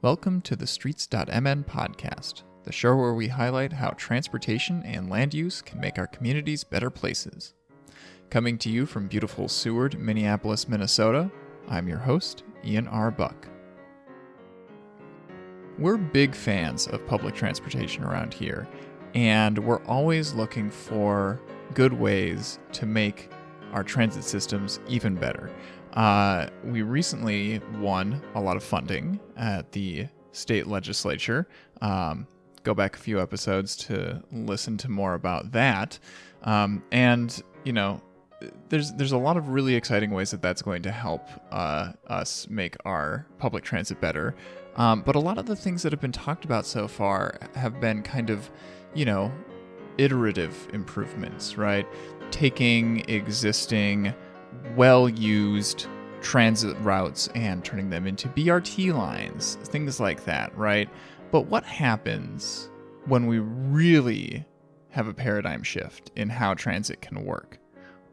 Welcome to the Streets.mn podcast, the show where we highlight how transportation and land use can make our communities better places. Coming to you from beautiful Seward, Minneapolis, Minnesota, I'm your host, Ian R. Buck. We're big fans of public transportation around here, and we're always looking for good ways to make our transit systems even better. We recently won a lot of funding at the state legislature. Go back a few episodes to listen to more about that. And, you know, there's a lot of really exciting ways that that's going to help us make our public transit better. But a lot of the things that have been talked about so far have been kind of, iterative improvements, right? Taking existing, well-used transit routes and turning them into BRT lines, things like that, right? But what happens when we really have a paradigm shift in how transit can work?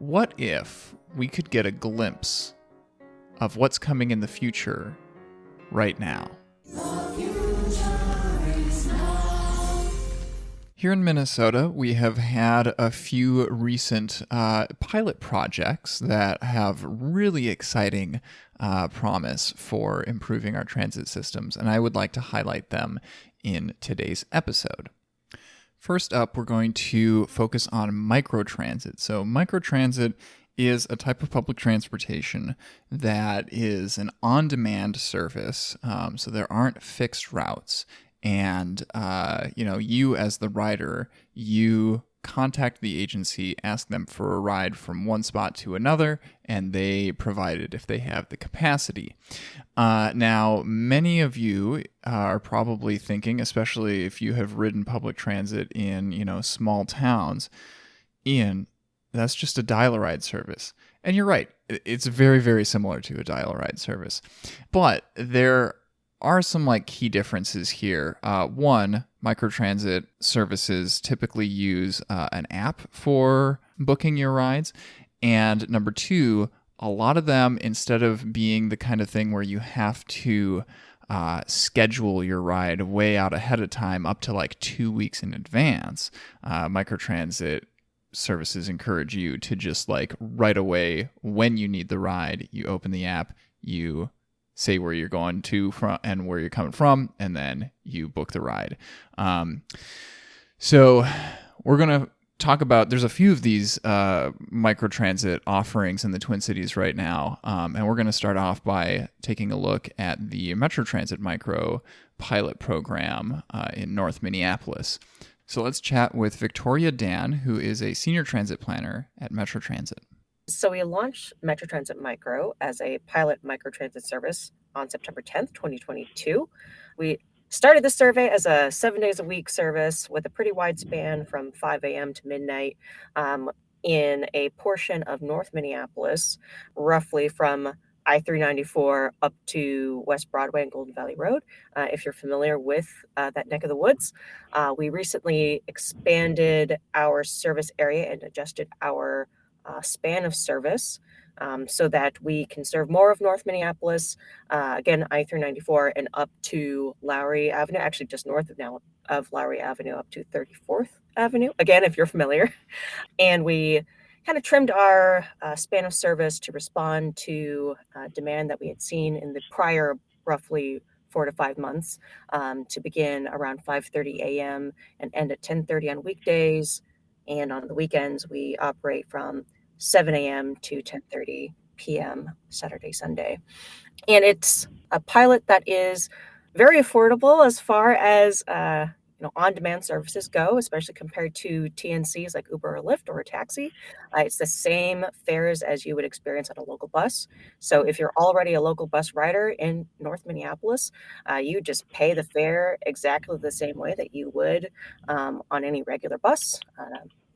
What if we could get a glimpse of what's coming in the future right now? Here in Minnesota, we have had a few recent pilot projects that have really exciting promise for improving our transit systems, and I would like to highlight them in today's episode. First up, we're going to focus on microtransit. So microtransit is a type of public transportation that is an on-demand service, so there aren't fixed routes. And, you as the rider, you contact the agency, ask them for a ride from one spot to another, and they provide it if they have the capacity. Now, many of you are probably thinking, especially if you have ridden public transit in, small towns, Ian, that's just a dial-a-ride service. And you're right. It's very, very similar to a dial-a-ride service. But there are some key differences here. One, microtransit services typically use an app for booking your rides. And number two, a lot of them, instead of being the kind of thing where you have to schedule your ride way out ahead of time, up to 2 weeks in advance, microtransit services encourage you to just right away, when you need the ride, you open the app, you say where you're going to from and where you're coming from, and then you book the ride. So we're going to talk about, there's a few of these microtransit offerings in the Twin Cities right now, and we're going to start off by taking a look at the Metro Transit Micro pilot program in North Minneapolis. So let's chat with Victoria Dan, who is a senior transit planner at Metro Transit. So we launched Metro Transit Micro as a pilot microtransit service on September 10th, 2022. We started the survey as a 7 days a week service with a pretty wide span from 5 a.m. to midnight in a portion of North Minneapolis, roughly from I-394 up to West Broadway and Golden Valley Road, if you're familiar with that neck of the woods. We recently expanded our service area and adjusted our span of service so that we can serve more of North Minneapolis, again, I-394 and up to Lowry Avenue, actually just north of Lowry Avenue up to 34th Avenue, again, if you're familiar. And we kind of trimmed our span of service to respond to demand that we had seen in the prior roughly 4 to 5 months, to begin around 5:30 a.m. and end at 10:30 on weekdays. And on the weekends, we operate from 7 a.m. to 10:30 p.m. Saturday, Sunday. And it's a pilot that is very affordable as far as on-demand services go, especially compared to TNCs like Uber or Lyft or a taxi. It's the same fares as you would experience on a local bus. So if you're already a local bus rider in North Minneapolis, you just pay the fare exactly the same way that you would on any regular bus.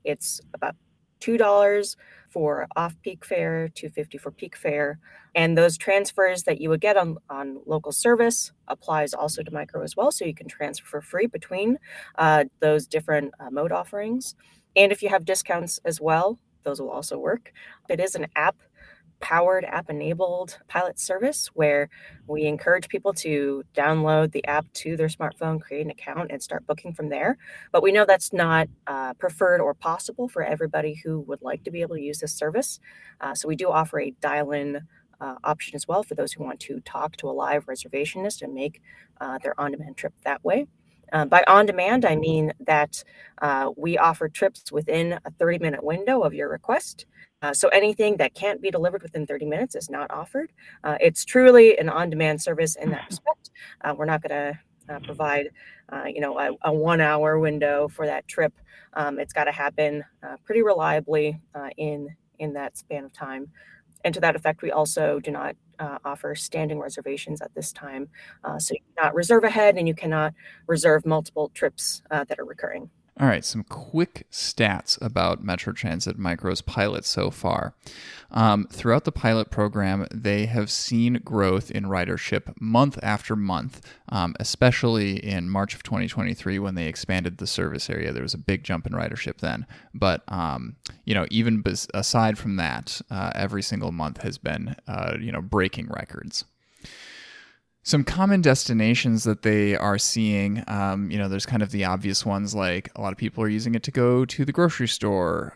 It's about $2 for off-peak fare, $2.50 for peak fare. And those transfers that you would get on local service applies also to micro as well. So you can transfer for free between those different mode offerings. And if you have discounts as well, those will also work. It is an app powered, app-enabled pilot service where we encourage people to download the app to their smartphone, create an account, and start booking from there. But we know that's not preferred or possible for everybody who would like to be able to use this service. So we do offer a dial-in option as well for those who want to talk to a live reservationist and make their on-demand trip that way. By on-demand, I mean that we offer trips within a 30-minute window of your request. So anything that can't be delivered within 30 minutes is not offered. It's truly an on-demand service in that respect. We're not going to provide, a 1-hour window for that trip. It's got to happen pretty reliably in that span of time. And to that effect, we also do not offer standing reservations at this time. So you cannot reserve ahead and you cannot reserve multiple trips that are recurring. All right, some quick stats about Metro Transit Micro's pilot so far. Throughout the pilot program, they have seen growth in ridership month after month, especially in March of 2023 when they expanded the service area. There was a big jump in ridership then. But, even aside from that, every single month has been, breaking records. Some common destinations that they are seeing, there's kind of the obvious ones, like a lot of people are using it to go to the grocery store,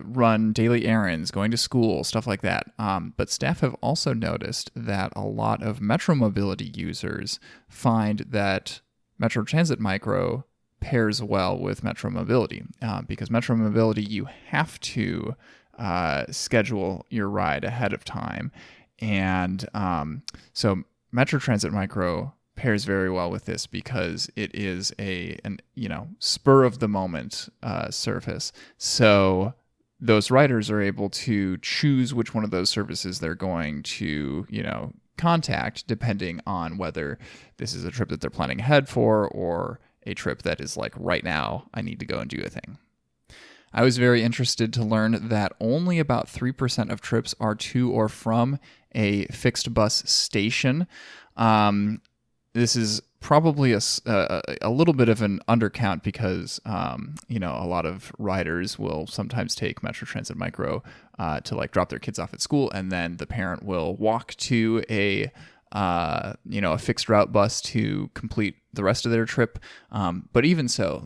run daily errands, going to school, stuff like that. But staff have also noticed that a lot of Metro Mobility users find that Metro Transit Micro pairs well with Metro Mobility, because Metro Mobility, you have to schedule your ride ahead of time. And so Metro Transit Micro pairs very well with this because it is an spur of the moment service. So those riders are able to choose which one of those services they're going to, contact depending on whether this is a trip that they're planning ahead for or a trip that is like right now I need to go and do a thing. I was very interested to learn that only about 3% of trips are to or from a fixed bus station. This is probably a little bit of an undercount because, a lot of riders will sometimes take Metro Transit Micro to drop their kids off at school, and then the parent will walk to a fixed route bus to complete the rest of their trip. But even so,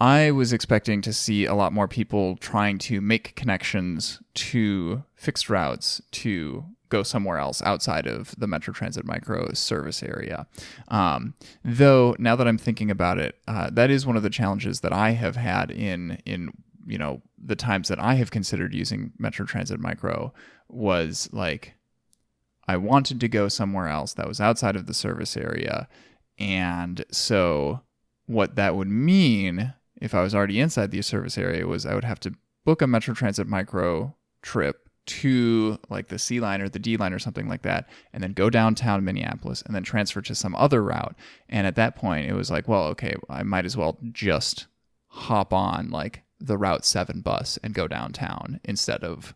I was expecting to see a lot more people trying to make connections to fixed routes to go somewhere else outside of the Metro Transit Micro service area. Though, now that I'm thinking about it, that is one of the challenges that I have had in the times that I have considered using Metro Transit Micro was I wanted to go somewhere else that was outside of the service area. And so what that would mean if I was already inside the service area was I would have to book a Metro Transit Micro trip to the C line or the D line or something like that, and then go downtown Minneapolis and then transfer to some other route. And at that point it was I might as well just hop on the Route 7 bus and go downtown instead of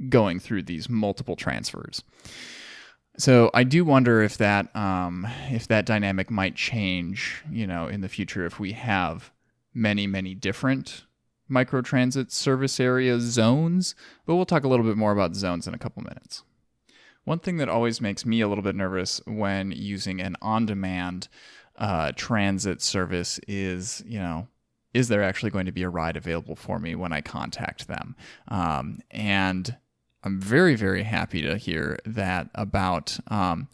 going through these multiple transfers. So I do wonder if that dynamic might change, in the future if we have many, many different microtransit service area zones, but we'll talk a little bit more about zones in a couple minutes. One thing that always makes me a little bit nervous when using an on-demand transit service is, is there actually going to be a ride available for me when I contact them? And I'm very, very happy to hear that about the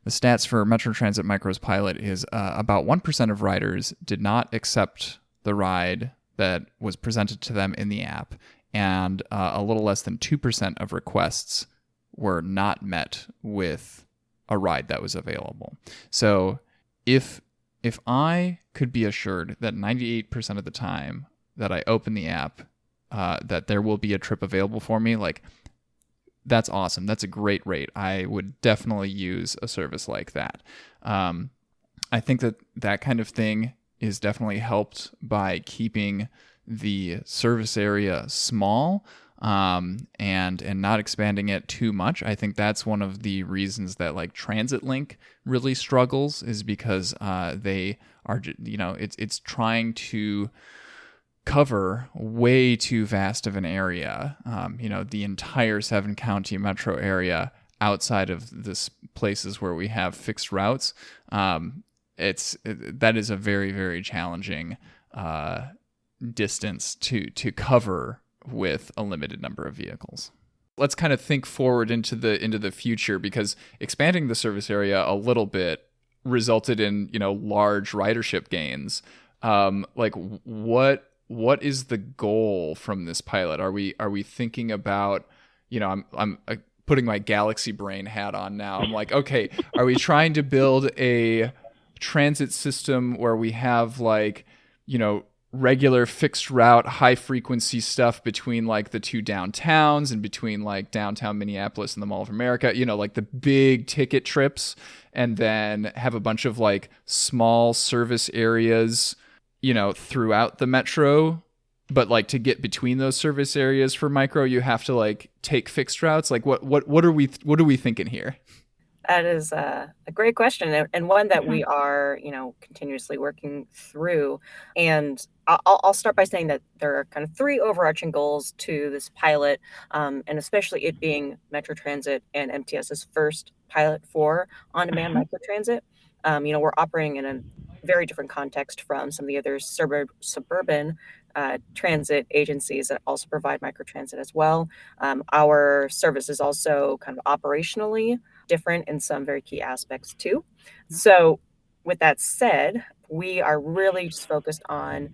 stats for Metro Transit Micro's pilot is about 1% of riders did not accept the ride that was presented to them in the app, and a little less than 2% of requests were not met with a ride that was available. So if I could be assured that 98% of the time that I open the app, that there will be a trip available for me, that's awesome. That's a great rate. I would definitely use a service like that. I think that kind of thing is definitely helped by keeping the service area small and not expanding it too much. I think that's one of the reasons that TransitLink really struggles, is because they are, it's trying to cover way too vast of an area. The entire 7 county metro area outside of this places where we have fixed routes. That is a very, very challenging distance to cover with a limited number of vehicles. Let's kind of think forward into the future, because expanding the service area a little bit resulted in large ridership gains. Like what is the goal from this pilot? Are we thinking about, I'm putting my galaxy brain hat on now. I'm like, okay, are we trying to build a transit system where we have like, regular fixed route, high frequency stuff between like the two downtowns and between like downtown Minneapolis and the Mall of America, like the big ticket trips, and then have a bunch of like small service areas, throughout the metro. But like to get between those service areas for micro, you have to like take fixed routes. Like what are we thinking here? That is a great question, and one that we are, continuously working through. And I'll start by saying that there are kind of three overarching goals to this pilot, and especially it being Metro Transit and MTS's first pilot for on-demand microtransit. We're operating in a very different context from some of the other suburban transit agencies that also provide microtransit as well. Our service is also kind of operationally different in some very key aspects too. So with that said, we are really just focused on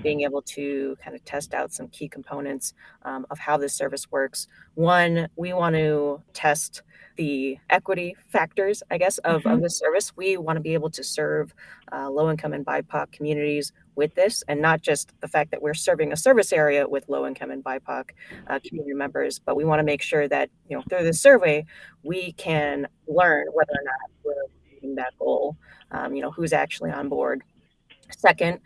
being able to kind of test out some key components of how this service works. One, we want to test the equity factors, I guess, of this service. We want to be able to serve low-income and BIPOC communities with this, and not just the fact that we're serving a service area with low-income and BIPOC community members, but we want to make sure that through this survey we can learn whether or not we're meeting that goal. Who's actually on board. Second,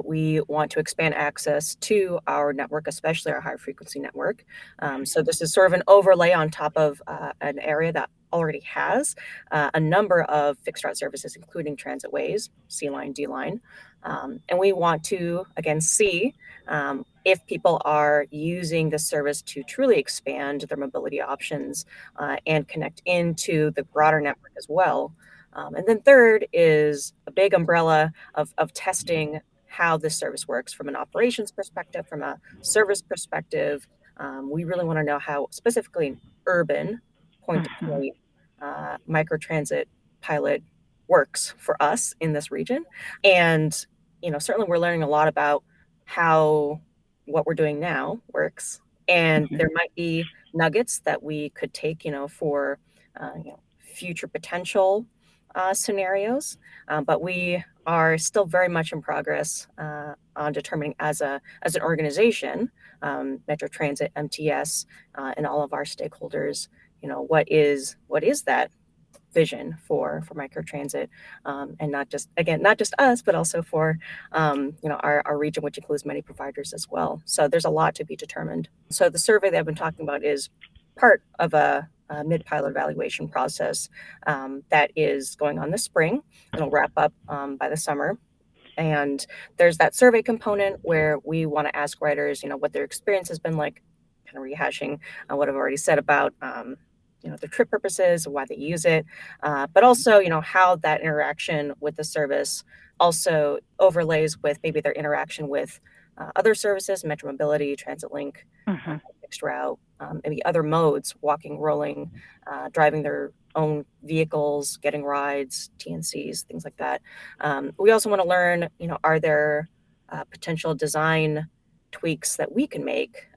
we want to expand access to our network, especially our high frequency network. So this is sort of an overlay on top of an area that already has a number of fixed route services, including transitways, C line, D line. And we want to, again, see if people are using the service to truly expand their mobility options and connect into the broader network as well. And then third is a big umbrella of testing how this service works from an operations perspective, from a service perspective. We really want to know how specifically an urban point-to-point microtransit pilot works for us in this region. And, certainly we're learning a lot about how what we're doing now works. And there might be nuggets that we could take, for, future potential scenarios, but we are still very much in progress on determining as an organization, Metro Transit, MTS, and all of our stakeholders, what is that vision for microtransit, and not just us, but also for our region, which includes many providers as well. So there's a lot to be determined. So the survey that I've been talking about is part of a mid-pilot evaluation process that is going on this spring. It'll wrap up by the summer. And there's that survey component where we want to ask writers, what their experience has been like, kind of rehashing what I've already said about, the trip purposes, why they use it, but also, how that interaction with the service also overlays with maybe their interaction with other services, Metro Mobility, Transit Link, fixed route, maybe other modes, walking, rolling, driving their own vehicles, getting rides, TNCs, things like that. We also want to learn, are there potential design tweaks that we can make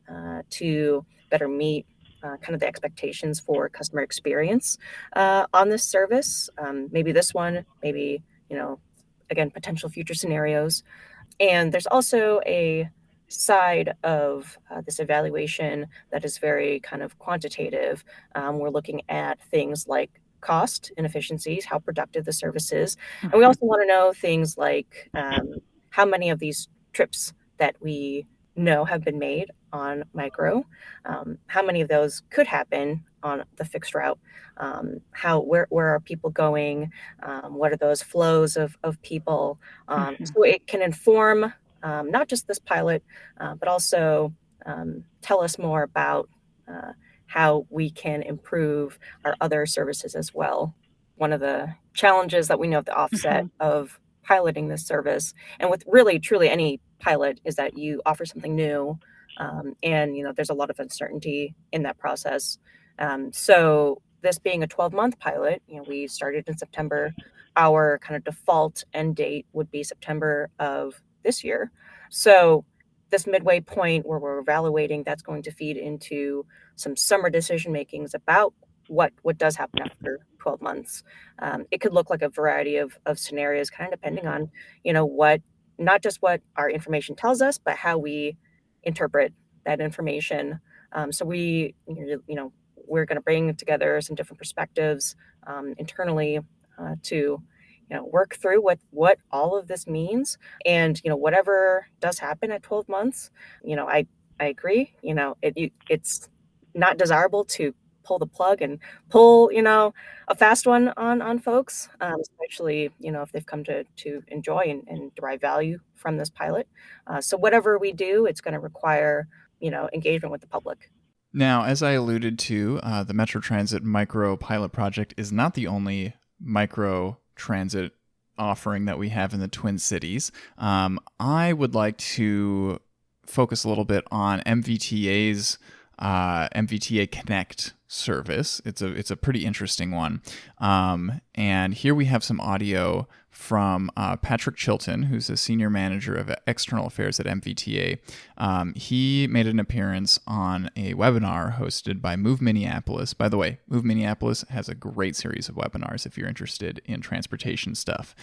to better meet kind of the expectations for customer experience on this service. Maybe this one, maybe, again, potential future scenarios. And there's also a side of this evaluation that is very kind of quantitative. We're looking at things like cost and efficiencies, how productive the service is. And we also want to know things like how many of these trips that we know have been made on micro, how many of those could happen on the fixed route, where are people going, what are those flows of people, so it can inform not just this pilot, but also tell us more about how we can improve our other services as well. One of the challenges that we know at the offset of piloting this service, and with really truly any pilot, is that you offer something new, and there's a lot of uncertainty in that process. So this being a 12-month pilot, we started in September. Our kind of default end date would be September of this year. So this midway point where we're evaluating, that's going to feed into some summer decision makings about what does happen after 12 months. It could look like a variety of scenarios, kind of depending on, what, not just what our information tells us, but how we interpret that information. So we're going to bring together some different perspectives internally to work through what all of this means. And whatever does happen at 12 months, I agree. It's not desirable to pull the plug and pull a fast one on folks, especially if they've come to enjoy and derive value from this pilot. So whatever we do, it's going to require engagement with the public. Now, as I alluded to, the Metro Transit Micro Pilot Project is not the only micro transit offering that we have in the Twin Cities. I would like to focus a little bit on MVTA's MVTA Connect service. It's a pretty interesting one. And here we have some audio from Patrick Chilton, who's a senior manager of external affairs at MVTA. He made an appearance on a webinar hosted by Move Minneapolis. By the way, Move Minneapolis has a great series of webinars if you're interested in transportation stuff.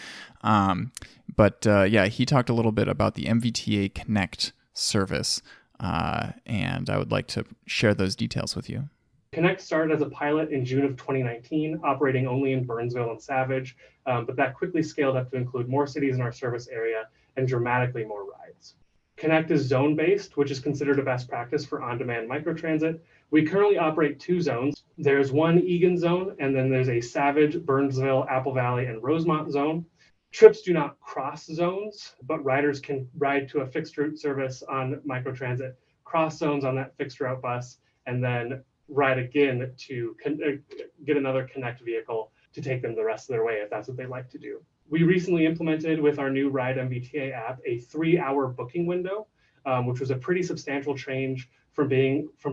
But he talked a little bit about the MVTA Connect service, and I would like to share those details with you. Connect started as a pilot in June of 2019, operating only in Burnsville and Savage, but that quickly scaled up to include more cities in our service area and dramatically more rides. Connect is zone-based, which is considered a best practice for on-demand microtransit. We currently operate 2 zones. There's one Egan zone, and then there's a Savage, Burnsville, Apple Valley, and Rosemont zone. Trips do not cross zones, but riders can ride to a fixed route service on microtransit, cross zones on that fixed route bus, and then ride again to get another Connect vehicle to take them the rest of their way if that's what they like to do. We recently implemented with our new Ride MVTA app a 3-hour booking window, which was a pretty substantial change from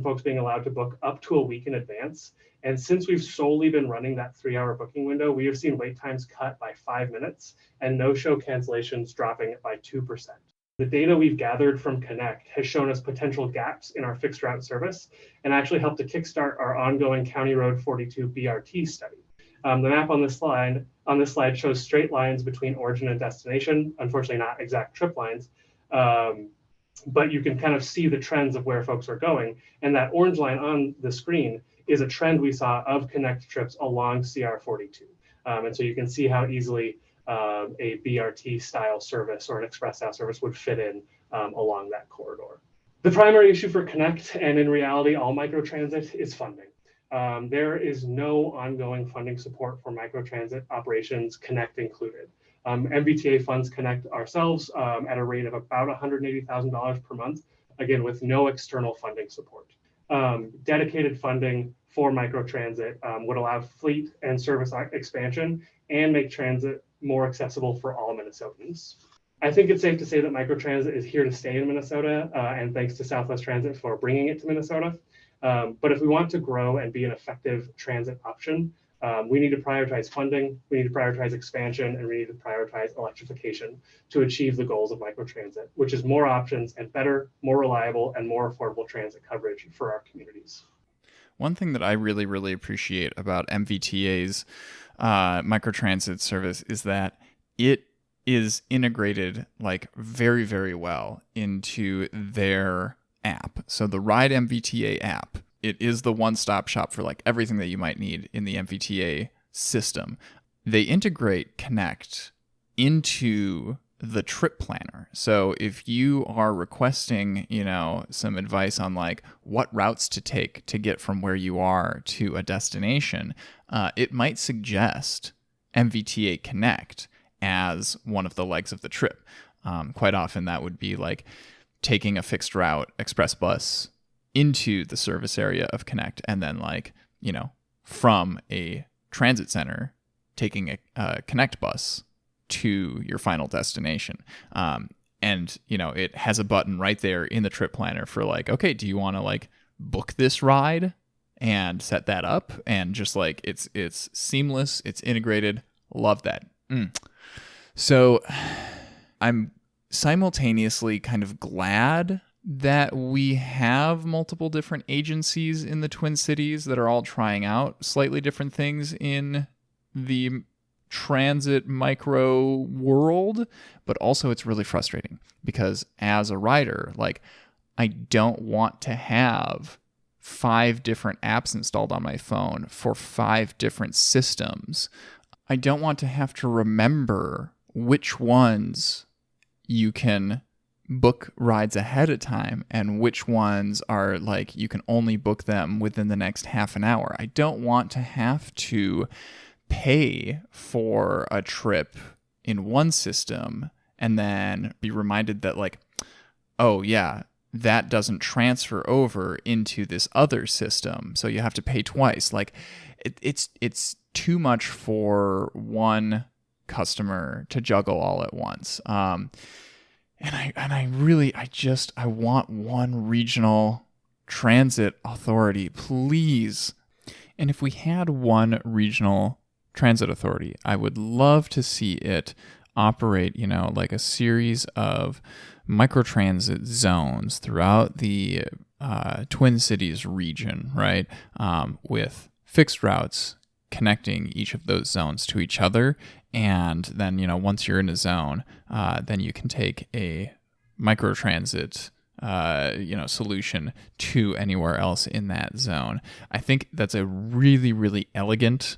folks being allowed to book up to a week in advance. And since we've solely been running that 3-hour booking window, we have seen wait times cut by 5 minutes and no-show cancellations dropping by 2%. The data we've gathered from Connect has shown us potential gaps in our fixed route service and actually helped to kickstart our ongoing County Road 42 BRT study. The map on this slide shows straight lines between origin and destination, unfortunately not exact trip lines, but you can kind of see the trends of where folks are going. And that orange line on the screen is a trend we saw of Connect trips along CR 42. And so you can see how easily a BRT style service or an express style service would fit in along that corridor. The primary issue for Connect, and in reality all microtransit, is funding. There is no ongoing funding support for microtransit operations, Connect included. MVTA funds Connect ourselves at a rate of about $180,000 per month, again with no external funding support. Dedicated funding for microtransit would allow fleet and service expansion and make transit more accessible for all Minnesotans. I think it's safe to say that microtransit is here to stay in Minnesota, and thanks to Southwest Transit for bringing it to Minnesota. But if we want to grow and be an effective transit option, we need to prioritize funding, we need to prioritize expansion, and we need to prioritize electrification to achieve the goals of microtransit, which is more options and better, more reliable, and more affordable transit coverage for our communities. One thing that I really, really appreciate about MVTA's microtransit service is that it is integrated very, very well into their app. So the Ride MVTA app, it is the one-stop shop for everything that you might need in the MVTA system. They integrate Connect into the trip planner. So if you are requesting, some advice on what routes to take to get from where you are to a destination, it might suggest MVTA Connect as one of the legs of the trip. Quite often that would be like taking a fixed route express bus into the service area of Connect, and then like, from a transit center, taking a Connect bus to your final destination. And, it has a button right there in the trip planner for like, okay, do you want to like book this ride and set that up? And just like, it's seamless, it's integrated. Love that. So I'm simultaneously kind of glad that we have multiple different agencies in the Twin Cities that are all trying out slightly different things in the transit micro world, but also it's really frustrating because as a rider, like, I don't want to have 5 different apps installed on my phone for 5 different systems. I don't want to have to remember which ones you can book rides ahead of time and which ones are like you can only book them within the next half an hour. I don't want to have to pay for a trip in one system and then be reminded that like, oh yeah, that doesn't transfer over into this other system, so you have to pay twice. Like it's too much for one customer to juggle all at once. I want one regional transit authority, please. And if we had one regional transit authority, I would love to see it operate, like a series of microtransit zones throughout the Twin Cities region, right? With fixed routes connecting each of those zones to each other. And then, once you're in a zone, then you can take a microtransit, solution to anywhere else in that zone. I think that's a really, really elegant,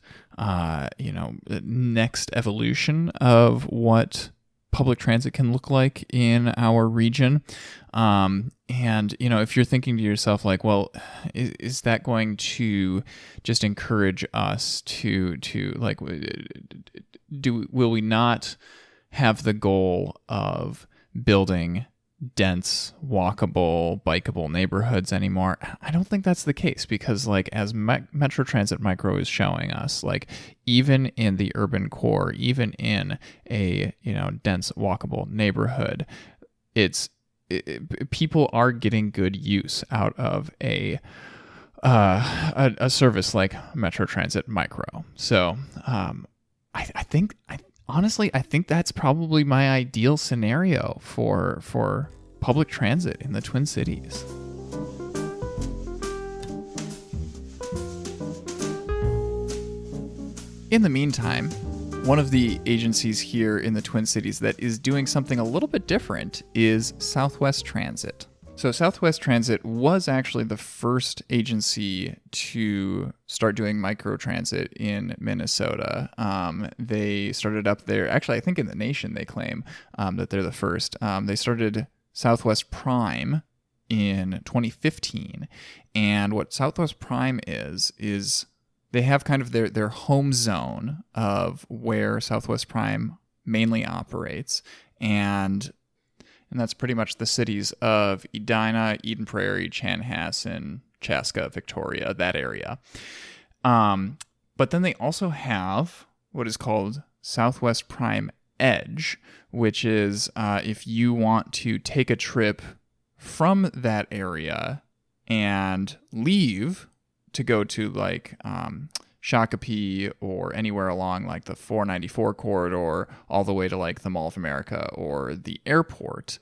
next evolution of what public transit can look like in our region. And, if you're thinking to yourself like, well, is that going to just encourage us to like, will we not have the goal of building dense, walkable, bikeable neighborhoods anymore? I don't think that's the case because like as Metro Transit Micro is showing us, like even in the urban core, even in a, dense, walkable neighborhood, people are getting good use out of a service like Metro Transit Micro. So I think that's probably my ideal scenario for public transit in the Twin Cities. In the meantime, one of the agencies here in the Twin Cities that is doing something a little bit different is Southwest Transit. So Southwest Transit was actually the first agency to start doing microtransit in Minnesota. They started up there, actually I think in the nation they claim that they're the first. They started Southwest Prime in 2015. And what Southwest Prime is they have kind of their home zone of where Southwest Prime mainly operates. And that's pretty much the cities of Edina, Eden Prairie, Chanhassen, Chaska, Victoria, that area. But then they also have what is called Southwest Prime Edge, which is if you want to take a trip from that area and leave to go to like Shakopee or anywhere along like the 494 corridor all the way to like the Mall of America or the airport,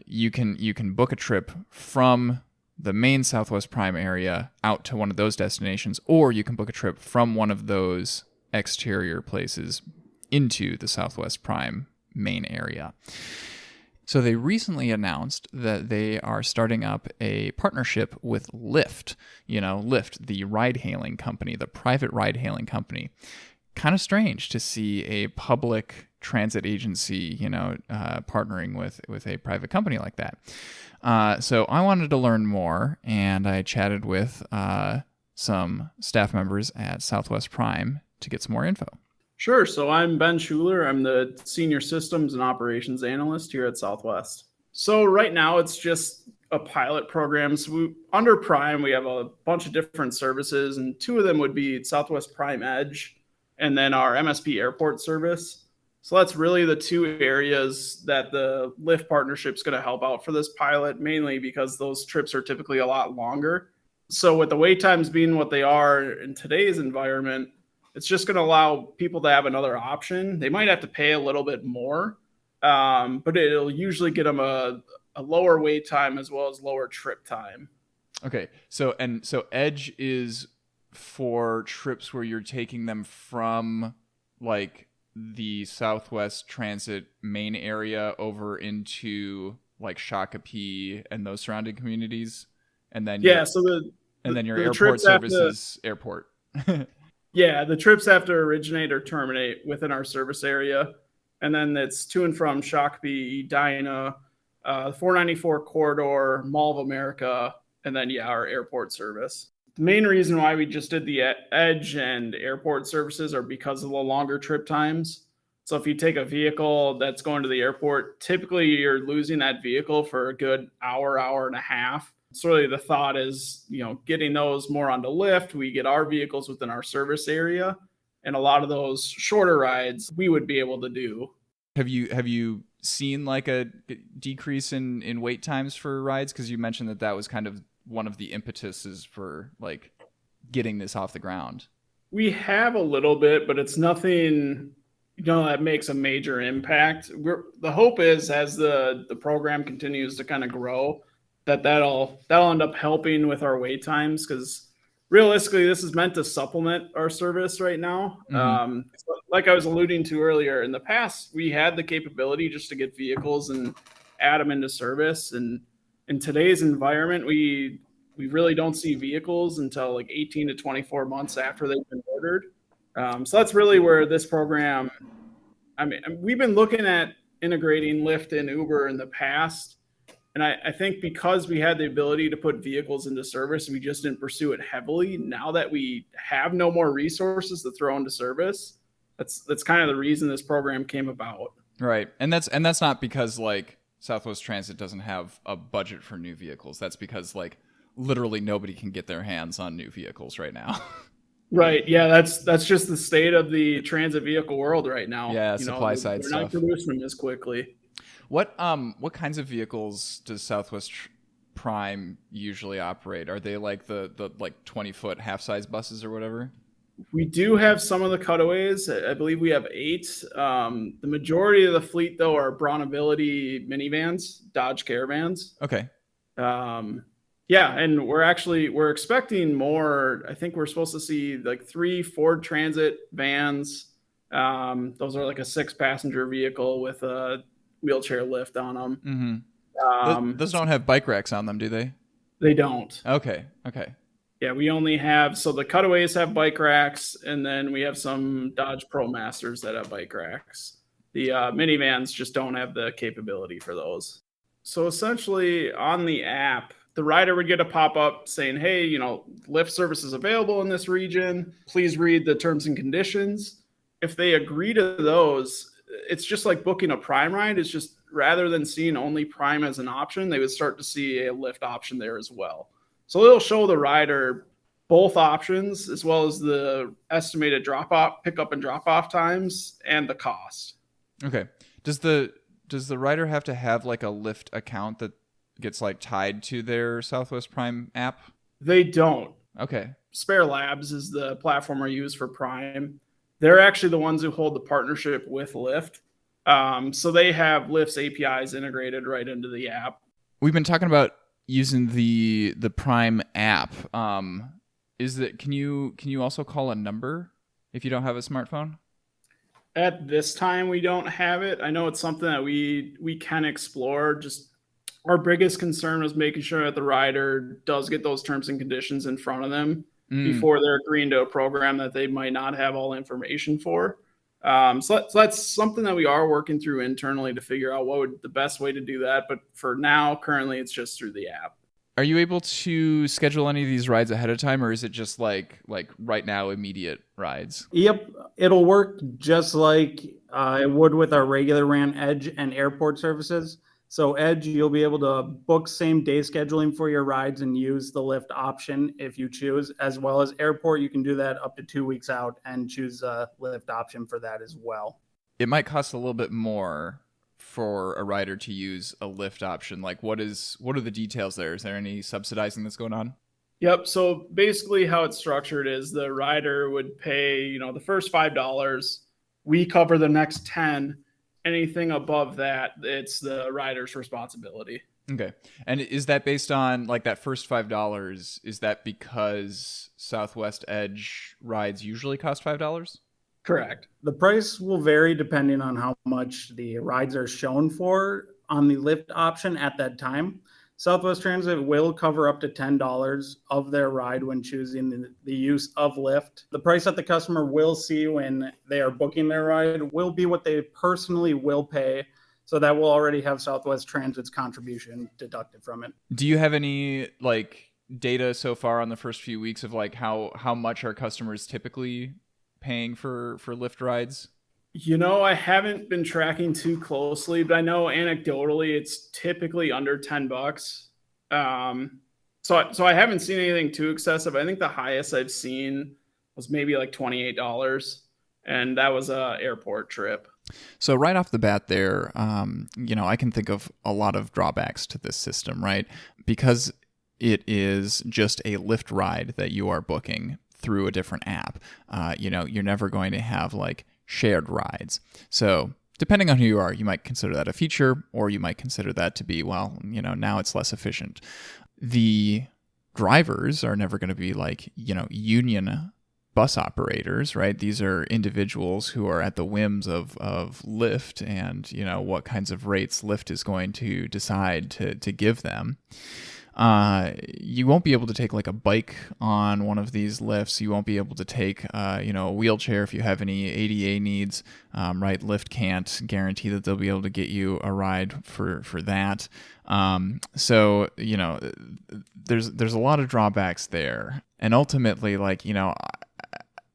you can book a trip from the main Southwest Prime area out to one of those destinations, or you can book a trip from one of those exterior places into the Southwest Prime main area. So they recently announced that they are starting up a partnership with Lyft. Lyft, the ride-hailing company, the private ride-hailing company. Kind of strange to see a public transit agency, partnering with a private company like that. So I wanted to learn more, and I chatted with some staff members at Southwest Prime to get some more info. Sure. So I'm Ben Schuler. I'm the Senior Systems and Operations Analyst here at Southwest. So right now it's just a pilot program. So under Prime, we have a bunch of different services, and two of them would be Southwest Prime Edge and then our MSP airport service. So that's really the two areas that the Lyft partnership is going to help out for this pilot, mainly because those trips are typically a lot longer. So with the wait times being what they are in today's environment, it's just going to allow people to have another option. They might have to pay a little bit more, but it'll usually get them a lower wait time as well as lower trip time. Okay. So Edge is for trips where you're taking them from like the Southwest Transit main area over into like Shakopee and those surrounding communities, and then your airport services airport. Yeah, the trips have to originate or terminate within our service area, and then it's to and from Shakopee, Edina, 494 corridor, Mall of America, and then our airport service. The main reason why we just did the Edge and airport services are because of the longer trip times. So if you take a vehicle that's going to the airport, typically you're losing that vehicle for a good hour and a half. So really the thought is, getting those more onto Lyft, we get our vehicles within our service area, and a lot of those shorter rides we would be able to do. Have you seen like a decrease in wait times for rides? Because you mentioned that was kind of one of the impetuses for like getting this off the ground. We have a little bit, but it's nothing that makes a major impact. The hope is, as the program continues to kind of grow, that'll end up helping with our wait times, because realistically this is meant to supplement our service right now. Mm-hmm. Like I was alluding to earlier, in the past we had the capability just to get vehicles and add them into service, and in today's environment we really don't see vehicles until like 18 to 24 months after they've been ordered. So that's really where this program, we've been looking at integrating Lyft and Uber in the past. And I think because we had the ability to put vehicles into service, we just didn't pursue it heavily. Now that we have no more resources to throw into service, that's kind of the reason this program came about. Right. And that's not because like Southwest Transit doesn't have a budget for new vehicles. That's because like literally nobody can get their hands on new vehicles right now. Right. Yeah, that's just the state of the transit vehicle world right now. Yeah, supply side stuff. They're not producing them as quickly. What kinds of vehicles does Southwest Prime usually operate? Are they like the like 20-foot half-size buses or whatever? We do have some of the cutaways. I believe we have 8. The majority of the fleet, though, are Braunability minivans, Dodge Caravans. Okay. Yeah, and we're expecting more. I think we're supposed to see like 3 Ford Transit vans. Those are like a 6-passenger vehicle with a wheelchair lift on them. Mm-hmm. Those don't have bike racks on them, do they? They don't. Okay. Yeah, we only have, so the cutaways have bike racks, and then we have some Dodge ProMasters that have bike racks. The minivans just don't have the capability for those. So essentially on the app, the rider would get a pop-up saying, hey, Lyft service is available in this region. Please read the terms and conditions. If they agree to those, it's just like booking a Prime ride. It's just rather than seeing only Prime as an option, they would start to see a Lyft option there as well. So it'll show the rider both options as well as the estimated pickup and drop off times and the cost. Okay. Does the rider have to have like a Lyft account that gets like tied to their Southwest Prime app? They don't. Okay. Spare Labs is the platform I use for Prime. They're actually the ones who hold the partnership with Lyft. So they have Lyft's APIs integrated right into the app. We've been talking about using the Prime app. Can you also call a number if you don't have a smartphone? At this time, we don't have it. I know it's something that we can explore. Just our biggest concern was making sure that the rider does get those terms and conditions in front of them before they're agreeing to a program that they might not have all information for. So that's something that we are working through internally to figure out what would the best way to do that. But for now, currently, it's just through the app. Are you able to schedule any of these rides ahead of time, or is it just like right now immediate rides? Yep. It'll work just like it would with our regular RAN Edge and airport services. So Edge, you'll be able to book same day scheduling for your rides and use the Lyft option if you choose, as well as airport. You can do that up to 2 weeks out and choose a Lyft option for that as well. It might cost a little bit more for a rider to use a Lyft option. Like what are the details there? Is there any subsidizing that's going on? Yep. So basically how it's structured is the rider would pay, the first $5. We cover the next 10. Anything above that, it's the rider's responsibility. Okay. And is that based on like that first $5? Is that because Southwest Edge rides usually cost $5? Correct. The price will vary depending on how much the rides are shown for on the Lyft option at that time. Southwest Transit will cover up to $10 of their ride when choosing the use of Lyft. The price that the customer will see when they are booking their ride will be what they personally will pay. So that will already have Southwest Transit's contribution deducted from it. Do you have any like data so far on the first few weeks of like how much are customers typically paying for Lyft rides? I haven't been tracking too closely, but I know anecdotally it's typically under $10. So I haven't seen anything too excessive. I think the highest I've seen was maybe like $28, and that was a airport trip. So right off the bat there, I can think of a lot of drawbacks to this system, right? Because it is just a Lyft ride that you are booking through a different app. You're never going to have like shared rides. So depending on who you are, you might consider that a feature, or you might consider that to be, now it's less efficient. The drivers are never going to be like, union bus operators, right? These are individuals who are at the whims of Lyft and, what kinds of rates Lyft is going to decide to give them. You won't be able to take like a bike on one of these lifts. You won't be able to take, a wheelchair if you have any ADA needs, right? Lyft can't guarantee that they'll be able to get you a ride for that. So, there's a lot of drawbacks there. And ultimately,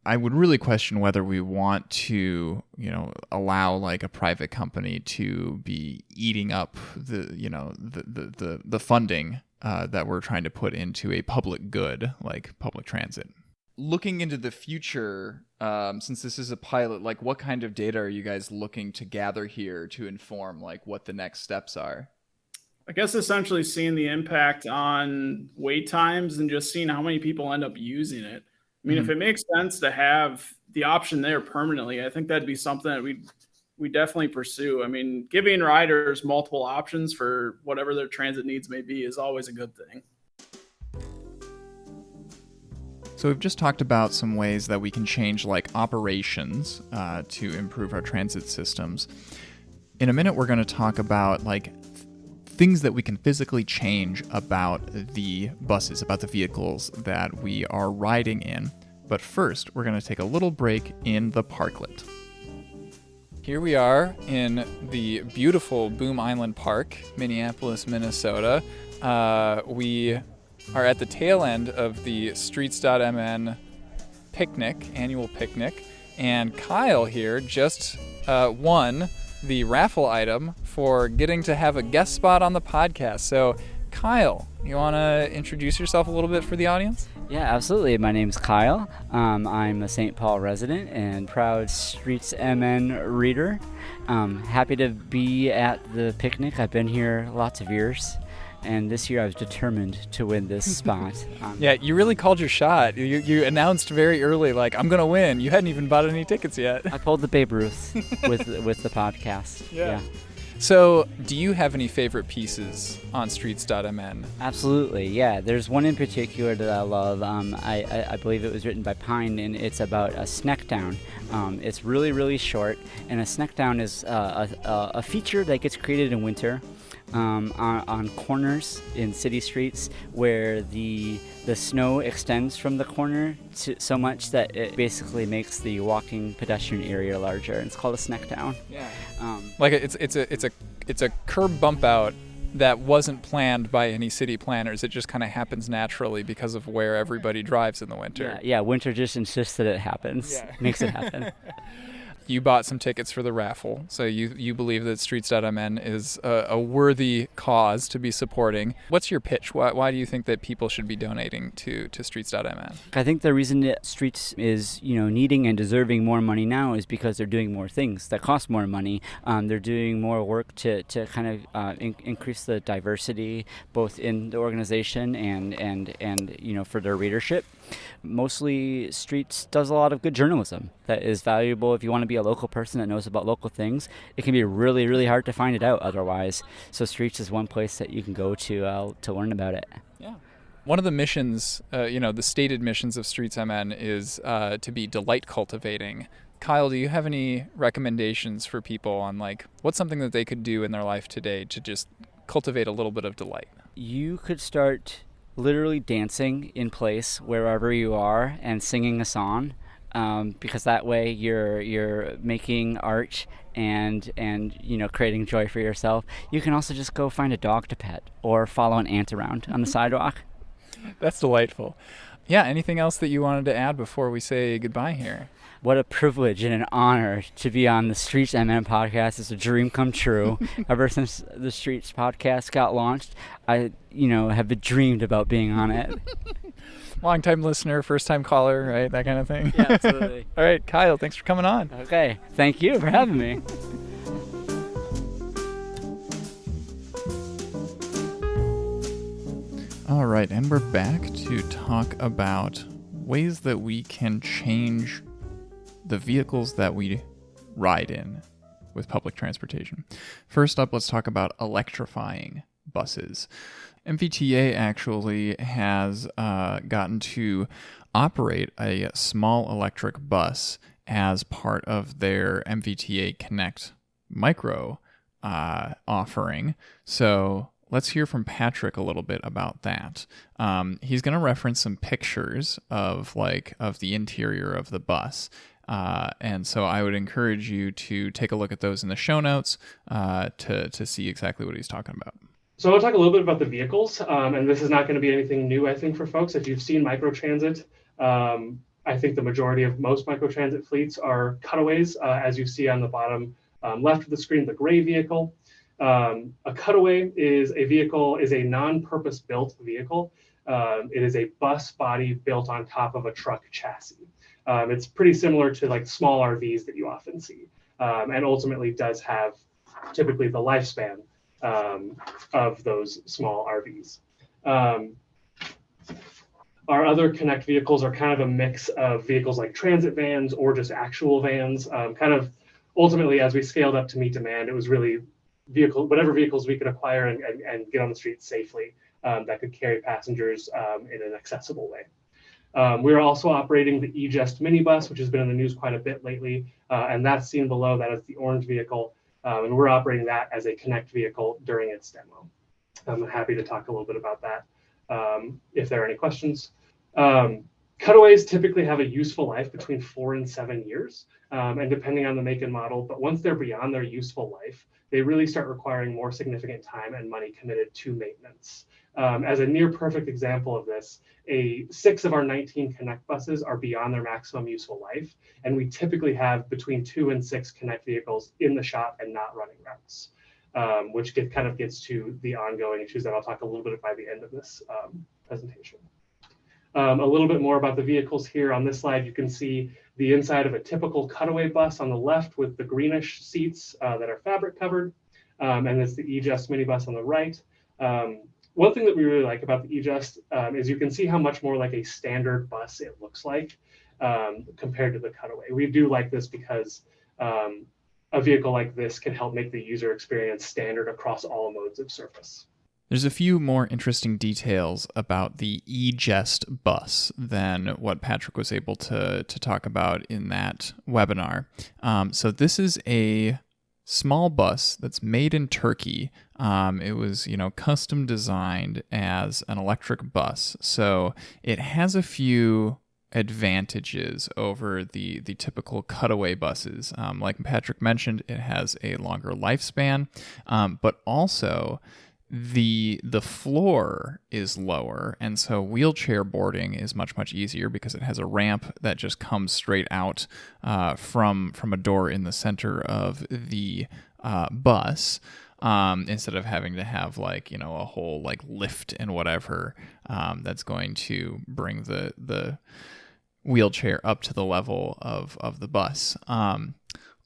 I would really question whether we want to, allow like a private company to be eating up the funding that we're trying to put into a public good like public transit. Looking into the future, since this is a pilot, like what kind of data are you guys looking to gather here to inform like what the next steps are? I guess essentially seeing the impact on wait times and just seeing how many people end up using it. I mean, if it makes sense to have the option there permanently, I think that'd be something that we definitely pursue. I mean, giving riders multiple options for whatever their transit needs may be is always a good thing. So we've just talked about some ways that we can change like operations to improve our transit systems. In a minute, we're going to talk about like things that we can physically change about the buses, about the vehicles that we are riding in. But first, we're going to take a little break in the parklet. Here we are in the beautiful Boom Island Park, Minneapolis, Minnesota. We are at the tail end of the Streets.mn picnic, annual picnic, and Kyle here just won the raffle item for getting to have a guest spot on the podcast. So, Kyle, you want to introduce yourself a little bit for the audience? Yeah, absolutely. My name's Kyle. I'm a St. Paul resident and proud Streets MN reader. Happy to be at the picnic. I've been here lots of years, and this year I was determined to win this spot. Yeah, you really called your shot. You announced very early, like, I'm going to win. You hadn't even bought any tickets yet. I pulled the Babe Ruth with the podcast. Yeah. So, do you have any favorite pieces on Streets.mn? Absolutely, yeah. There's one in particular that I love. I believe it was written by Pine, and it's about a snack down. It's really, really short, and a snack down is a feature that gets created in winter on corners in city streets where the snow extends from the corner so much that it basically makes the walking pedestrian area larger. It's called a snack down. Yeah. Like it's a curb bump out that wasn't planned by any city planners. It just kind of happens naturally because of where everybody drives in the winter. Yeah, winter just insists that it happens. Yeah. Makes it happen. You bought some tickets for the raffle, so you believe that Streets.mn is a worthy cause to be supporting. What's your pitch? Why do you think that people should be donating to Streets.mn? I think the reason that Streets is needing and deserving more money now is because they're doing more things that cost more money. They're doing more work to kind of increase the diversity both in the organization and for their readership. Mostly Streets does a lot of good journalism that is valuable if you want to be a local person that knows about local things. It can be really, really hard to find it out otherwise. So Streets is one place that you can go to learn about it. Yeah. One of the missions, the stated missions of Streets.mn is to be delight cultivating. Kyle, do you have any recommendations for people on what's something that they could do in their life today to just cultivate a little bit of delight? You could start literally dancing in place wherever you are and singing a song, because that way you're making art and creating joy for yourself. You can also just go find a dog to pet or follow an ant around on the sidewalk. That's delightful. Yeah, anything else that you wanted to add before we say goodbye here? What a privilege and an honor to be on the Streets MN podcast. It's a dream come true. Ever since the Streets podcast got launched, I, have dreamed about being on it. Long-time listener, first-time caller, right? That kind of thing. Yeah, absolutely. All right, Kyle, thanks for coming on. Okay, thank you for having me. All right, and we're back to talk about ways that we can change the vehicles that we ride in with public transportation. First up, let's talk about electrifying buses. MVTA actually has gotten to operate a small electric bus as part of their MVTA Connect Micro offering. So let's hear from Patrick a little bit about that. He's going to reference some pictures of the interior of the bus. And so I would encourage you to take a look at those in the show notes to see exactly what he's talking about. So I'll talk a little bit about the vehicles, and this is not going to be anything new, I think, for folks. If you've seen microtransit, I think the majority of most microtransit fleets are cutaways, as you see on the bottom left of the screen, the gray vehicle. A cutaway is a non-purpose built vehicle. It is a bus body built on top of a truck chassis. It's pretty similar to small RVs that you often see, and ultimately does have typically the lifespan of those small RVs. Our other Connect vehicles are kind of a mix of vehicles like transit vans or just actual vans. Kind of ultimately, as we scaled up to meet demand, it was really whatever vehicles we could acquire and get on the street safely that could carry passengers in an accessible way. We're also operating the eJust minibus, which has been in the news quite a bit lately, and that's seen below. That is the orange vehicle, and we're operating that as a Connect vehicle during its demo. I'm happy to talk a little bit about that if there are any questions. Cutaways typically have a useful life between 4 and 7 years, and depending on the make and model, but once they're beyond their useful life, they really start requiring more significant time and money committed to maintenance. As a near perfect example of this, 6 of our 19 Connect buses are beyond their maximum useful life, and we typically have between 2 and 6 Connect vehicles in the shop and not running routes, which kind of gets to the ongoing issues that I'll talk a little bit by the end of this presentation. A little bit more about the vehicles here. On this slide, you can see the inside of a typical cutaway bus on the left with the greenish seats that are fabric covered, and it's the eJust minibus on the right. One thing that we really like about the eJust is you can see how much more like a standard bus it looks like compared to the cutaway. We do like this because a vehicle like this can help make the user experience standard across all modes of service. There's a few more interesting details about the eJust bus than what Patrick was able to talk about in that webinar. So this is a small bus that's made in Turkey. It was, custom designed as an electric bus. So it has a few advantages over the typical cutaway buses. Like Patrick mentioned, it has a longer lifespan, but also the floor is lower, and so wheelchair boarding is much easier because it has a ramp that just comes straight out from a door in the center of the bus, instead of having to have a whole lift and whatever that's going to bring the wheelchair up to the level of the bus.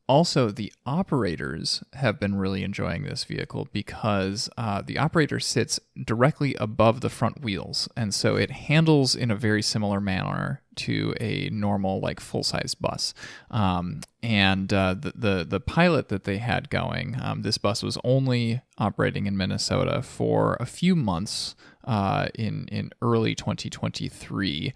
Also, the operators have been really enjoying this vehicle because the operator sits directly above the front wheels, and so it handles in a very similar manner to a normal full-size bus. And the pilot that they had going, this bus was only operating in Minnesota for a few months in early 2023.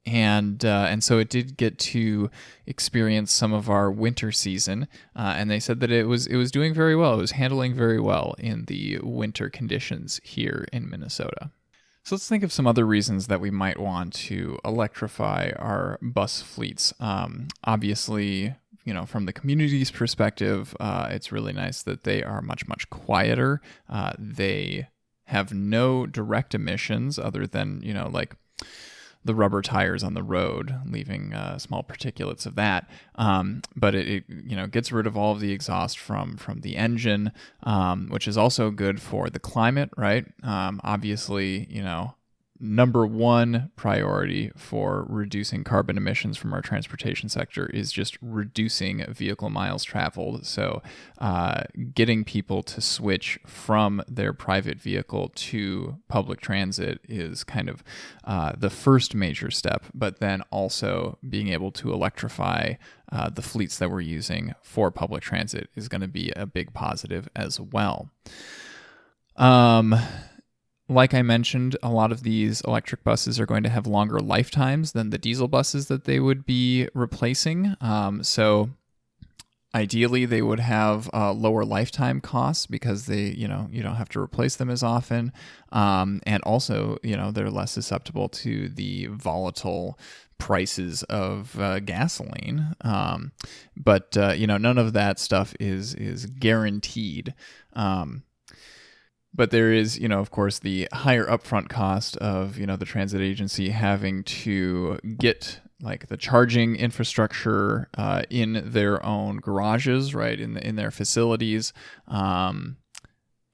And so it did get to experience some of our winter season, and they said that it was doing very well. It was handling very well in the winter conditions here in Minnesota. So let's think of some other reasons that we might want to electrify our bus fleets. Obviously, from the community's perspective, it's really nice that they are much quieter. They have no direct emissions other than, the rubber tires on the road, leaving small particulates of that. But it gets rid of all of the exhaust from the engine, which is also good for the climate, right? Obviously, number one priority for reducing carbon emissions from our transportation sector is just reducing vehicle miles traveled. So getting people to switch from their private vehicle to public transit is kind of the first major step, but then also being able to electrify the fleets that we're using for public transit is going to be a big positive as well. Like I mentioned, a lot of these electric buses are going to have longer lifetimes than the diesel buses that they would be replacing. So ideally, they would have lower lifetime costs because you don't have to replace them as often. And also, they're less susceptible to the volatile prices of gasoline. But none of that stuff is guaranteed. But there is, of course, the higher upfront cost of, the transit agency having to get the charging infrastructure in their own garages, right, in their facilities, and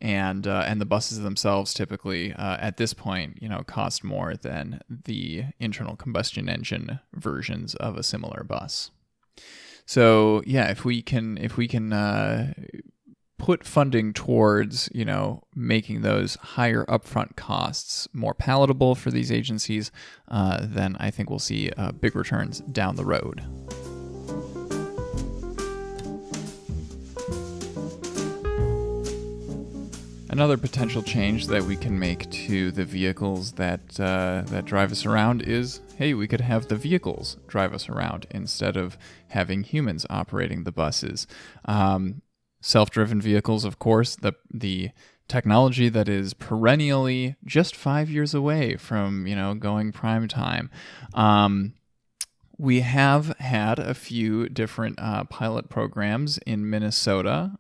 the buses themselves typically at this point, cost more than the internal combustion engine versions of a similar bus. So yeah, if we can put funding towards, making those higher upfront costs more palatable for these agencies, then I think we'll see big returns down the road. Another potential change that we can make to the vehicles that drive us around is, hey, we could have the vehicles drive us around instead of having humans operating the buses. Self-driven vehicles, of course, the technology that is perennially just 5 years away from, going prime time. We have had a few different pilot programs in Minnesota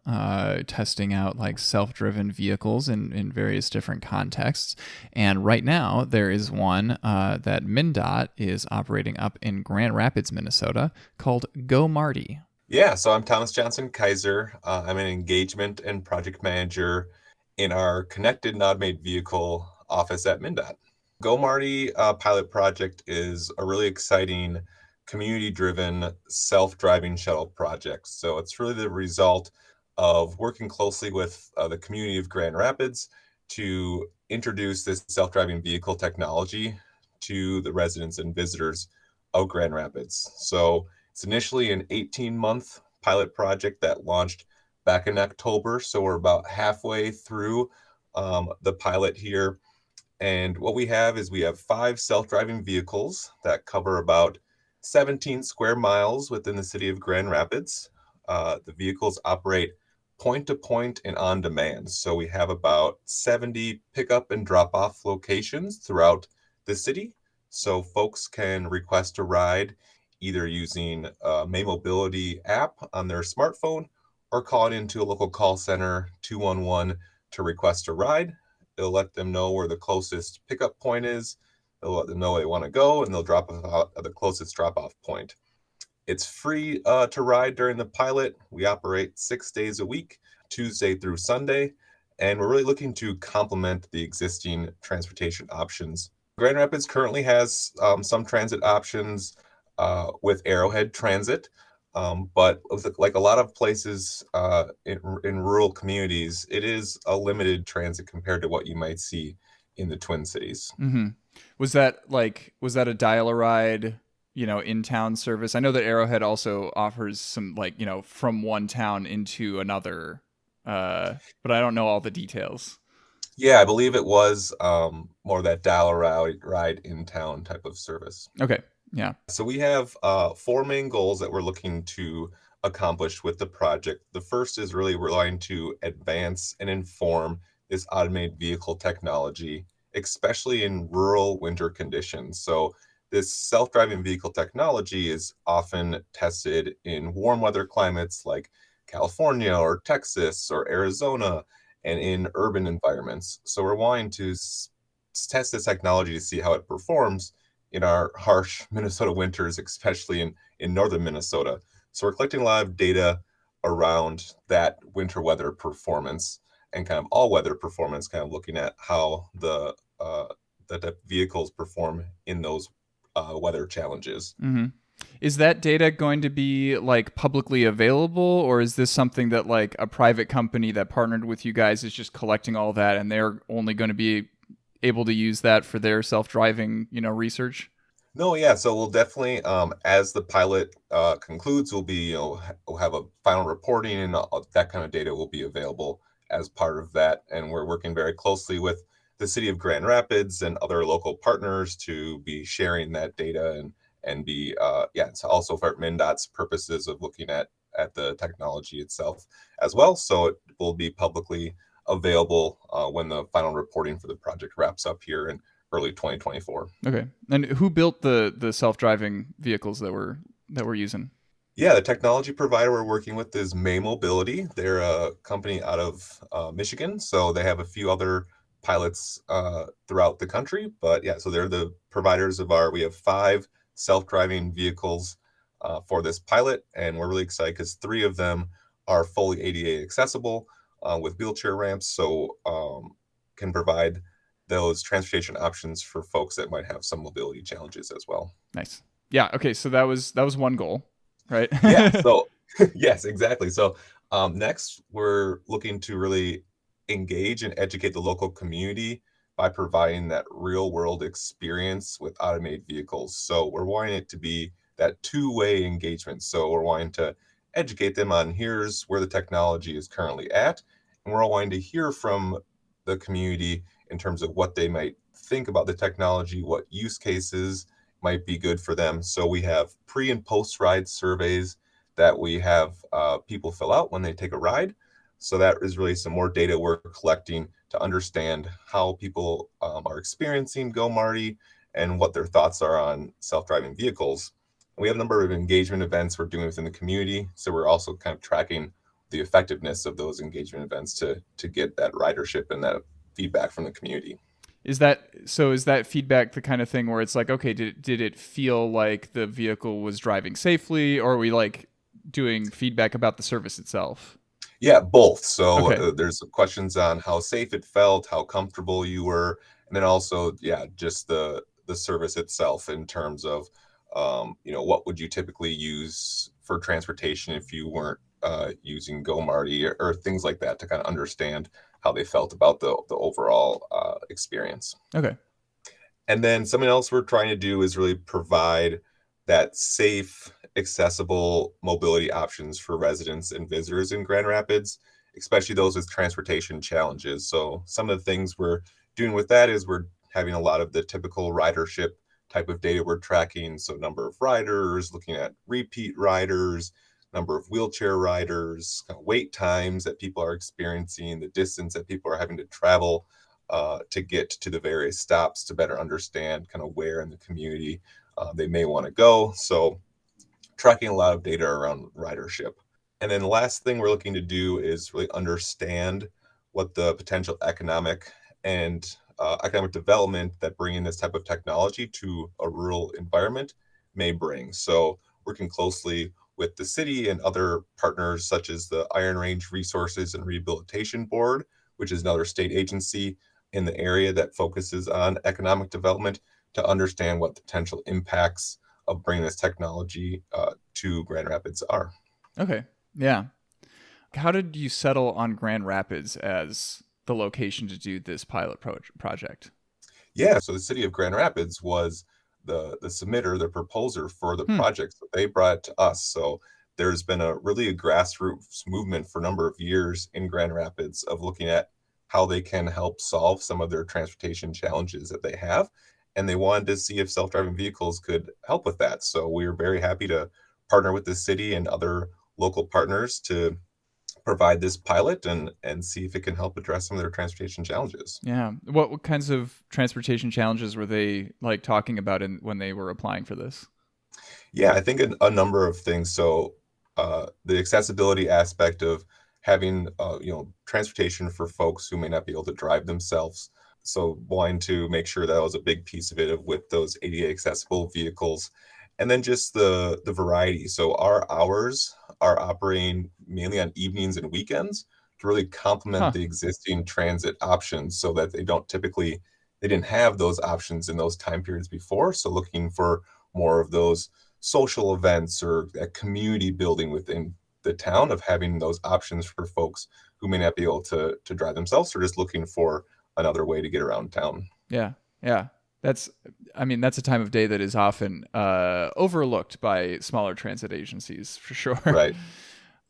testing out self-driven vehicles in various different contexts. And right now there is one that MnDOT is operating up in Grand Rapids, Minnesota called Go Marty. Yeah, so I'm Thomas Johnson Kaiser. I'm an engagement and project manager in our connected and automated vehicle office at MnDOT. Go Marty pilot project is a really exciting community-driven self-driving shuttle project. So it's really the result of working closely with the community of Grand Rapids to introduce this self-driving vehicle technology to the residents and visitors of Grand Rapids. So it's initially an 18-month pilot project that launched back in October. So we're about halfway through the pilot here. And what we have is we have 5 self-driving vehicles that cover about 17 square miles within the city of Grand Rapids. The vehicles operate point to point and on demand. So we have about 70 pickup and drop off locations throughout the city. So folks can request a ride either using a May Mobility app on their smartphone or calling into a local call center, 211 to request a ride. It'll let them know where the closest pickup point is. It'll let them know where they want to go, and they'll drop out at the closest drop-off point. It's free to ride during the pilot. We operate 6 days a week, Tuesday through Sunday, and we're really looking to complement the existing transportation options. Grand Rapids currently has some transit options with Arrowhead Transit, but like a lot of places in rural communities, it is a limited transit compared to what you might see in the Twin Cities. Mm-hmm. Was that a dial-a-ride, in-town service? I know that Arrowhead also offers some from one town into another, but I don't know all the details. Yeah, I believe it was more that dial-a-ride in-town type of service. Okay, yeah. So we have 4 main goals that we're looking to accomplish with the project. The first is really relying to advance and inform this automated vehicle technology, especially in rural winter conditions. So this self-driving vehicle technology is often tested in warm weather climates like California or Texas or Arizona and in urban environments. So we're wanting to test this technology to see how it performs in our harsh Minnesota winters, especially in northern Minnesota. So we're collecting a lot of data around that winter weather performance and kind of all weather performance, kind of looking at how the vehicles perform in those weather challenges. Mm-hmm. Is that data going to be publicly available, or is this something that a private company that partnered with you guys is just collecting all that and they're only going to be able to use that for their self-driving, research? No, yeah. So we'll definitely, as the pilot concludes, we'll have a final reporting, and that kind of data will be available as part of that. And we're working very closely with the city of Grand Rapids and other local partners to be sharing that data and be, it's also for MnDOT's purposes of looking at the technology itself as well. So it will be publicly available when the final reporting for the project wraps up here in early 2024. Okay. And who built the self-driving vehicles that we're using? Yeah, the technology provider we're working with is May Mobility. They're a company out of Michigan, so they have a few other pilots throughout the country. But yeah, so they're the providers we have 5 self-driving vehicles for this pilot, and we're really excited because 3 of them are fully ADA accessible with wheelchair ramps, so can provide those transportation options for folks that might have some mobility challenges as well. Nice. Yeah. Okay. So that was one goal, right? Yeah. So yes, exactly. So next, we're looking to really engage and educate the local community by providing that real world experience with automated vehicles. So we're wanting it to be that two-way engagement. So we're wanting to educate them on here's where the technology is currently at. And we're all wanting to hear from the community in terms of what they might think about the technology, what use cases might be good for them. So we have pre and post ride surveys that we have people fill out when they take a ride. So that is really some more data we're collecting to understand how people are experiencing Go Marty and what their thoughts are on self-driving vehicles. And we have a number of engagement events we're doing within the community. So we're also kind of tracking the effectiveness of those engagement events to get that ridership and that feedback from the community. Is that feedback the kind of thing where it's okay, did it feel like the vehicle was driving safely, or are we doing feedback about the service itself? Yeah, both. So Okay. There's questions on how safe it felt, how comfortable you were, and then also, just the service itself in terms of, what would you typically use for transportation if you weren't using Go Marty or things like that, to kind of understand how they felt about the overall experience. Okay. And then something else we're trying to do is really provide that safe, accessible mobility options for residents and visitors in Grand Rapids, especially those with transportation challenges. So some of the things we're doing with that is we're having a lot of the typical ridership type of data we're tracking. So number of riders, looking at repeat riders, number of wheelchair riders, kind of wait times that people are experiencing, the distance that people are having to travel to get to the various stops, to better understand kind of where in the community they may want to go. So tracking a lot of data around ridership. And then the last thing we're looking to do is really understand what the potential economic and economic development that bringing this type of technology to a rural environment may bring. So working closely with the city and other partners such as the Iron Range Resources and Rehabilitation Board, which is another state agency in the area that focuses on economic development, to understand what the potential impacts of bringing this technology to Grand Rapids are. Okay. Yeah. How did you settle on Grand Rapids as the location to do this pilot project? Yeah, so the city of Grand Rapids was the submitter, the proposer for the project. So they brought it to us. So there's been a grassroots movement for a number of years in Grand Rapids of looking at how they can help solve some of their transportation challenges that they have. And they wanted to see if self-driving vehicles could help with that. So we were very happy to partner with the city and other local partners to provide this pilot and see if it can help address some of their transportation challenges. Yeah. What kinds of transportation challenges were they like talking about when they were applying for this? Yeah, I think a number of things. So the accessibility aspect of having transportation for folks who may not be able to drive themselves. So wanting to make sure that was a big piece of it with those ADA accessible vehicles. And then just the variety. So our hours are operating mainly on evenings and weekends to really complement the existing transit options so that they didn't have those options in those time periods before. So looking for more of those social events or a community building within the town of having those options for folks who may not be able to drive themselves or just looking for another way to get around town. Yeah. Yeah. That's a time of day that is often overlooked by smaller transit agencies for sure. Right.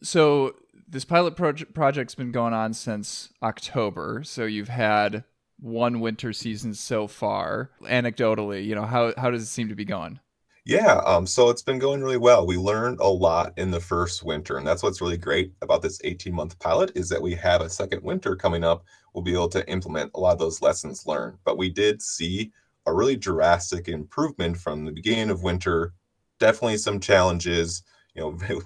So this pilot project's been going on since October. So you've had one winter season so far. Anecdotally, how does it seem to be going? Yeah, so it's been going really well. We learned a lot in the first winter, and that's what's really great about this 18-month pilot is that we have a second winter coming up. We'll be able to implement a lot of those lessons learned. But we did see a really drastic improvement from the beginning of winter. Definitely some challenges.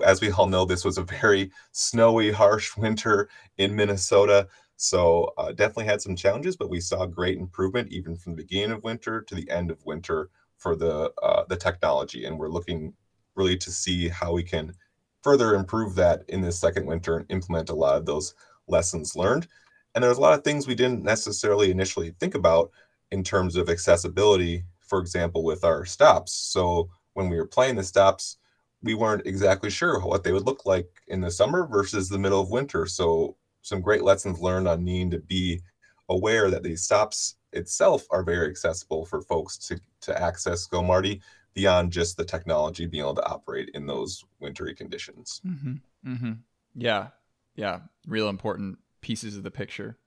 As we all know, this was a very snowy, harsh winter in Minnesota. So definitely had some challenges, but we saw great improvement even from the beginning of winter to the end of winter for the technology, and we're looking really to see how we can further improve that in this second winter and implement a lot of those lessons learned. And there's a lot of things we didn't necessarily initially think about in terms of accessibility, for example, with our stops. So when we were playing the stops, we weren't exactly sure what they would look like in the summer versus the middle of winter. So some great lessons learned on needing to be aware that these stops itself are very accessible for folks to access Go Marty beyond just the technology being able to operate in those wintry conditions. Mm-hmm. Mm-hmm. Yeah. Yeah. Real important pieces of the picture.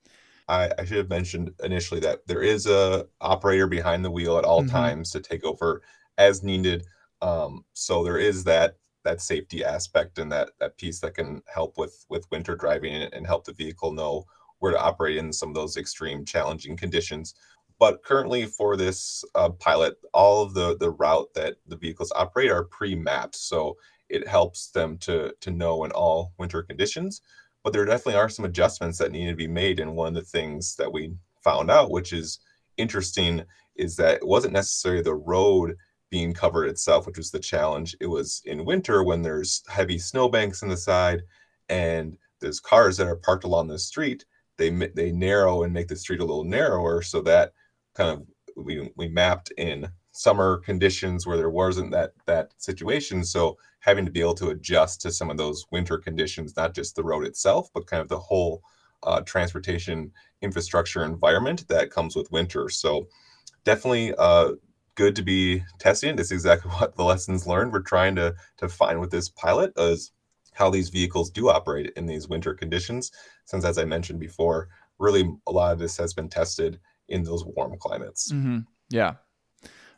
I should have mentioned initially that there is a operator behind the wheel at all times to take over as needed. So there is that safety aspect and that piece that can help with winter driving and help the vehicle know where to operate in some of those extreme challenging conditions. But currently for this pilot, all of the route that the vehicles operate are pre-mapped. So it helps them to know in all winter conditions. But there definitely are some adjustments that need to be made. And one of the things that we found out, which is interesting, is that it wasn't necessarily the road being covered itself, which was the challenge. It was in winter when there's heavy snowbanks in the side and there's cars that are parked along the street. They narrow and make the street a little narrower, so that kind of we mapped in summer conditions where there wasn't that situation. So having to be able to adjust to some of those winter conditions, not just the road itself, but kind of the whole transportation infrastructure environment that comes with winter. So definitely good to be testing. This is exactly what the lessons learned we're trying to find with this pilot is how these vehicles do operate in these winter conditions. Since, as I mentioned before, really a lot of this has been tested in those warm climates. Mm-hmm. Yeah.